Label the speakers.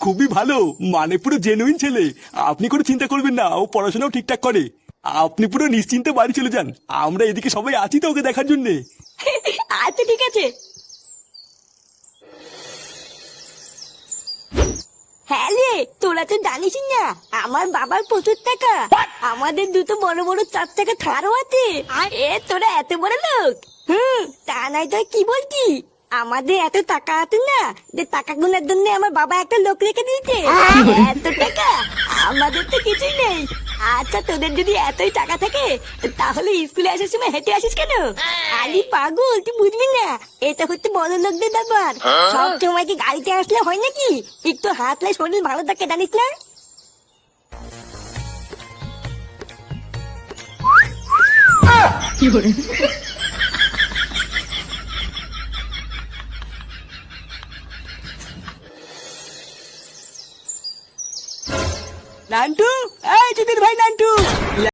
Speaker 1: খুবই ভালো, মানে পুরো জেনুইন ছেলে। আপনি কোনো চিন্তা করবেন না, ও পড়াশোনাও ঠিকঠাক করে। আপনি পুরো নিশ্চিন্তে বাড়ি চলে যান, আমরা এদিকে সবাই আছি তো ওকে দেখার জন্য।
Speaker 2: আচ্ছা ঠিক আছে। হ্যাঁ রে, তোরা তো জানিস না আমার বাবার প্রচুর টাকা। আমাদের দুটো বড় বড় 4 চাকা থারও আছে। এ তোরা এত বড় লোক? তা নাই তো কি বলছি, আমাদের এত টাকা আছে না যে টাকা গুনার জন্য আমার বাবা একটা লোক রেখে দিয়েছে। এত টাকা আমাদের তো কিছুই নেই। আচ্ছা তোদের যদি এতই টাকা থাকে তাহলে স্কুলে আসার সময় হেঁটে আসিস কেন? আরে পাগল, তুই বুঝবি না, এটা হচ্ছে বড় লোকদের ব্যাপার। সব সময় কি গাড়িতে আসলে হয় নাকি? একটু হাঁটলে শরীর ভালো থাকে, জানিস না?
Speaker 1: নান্টু, এই চুদির ভাই নান্টু।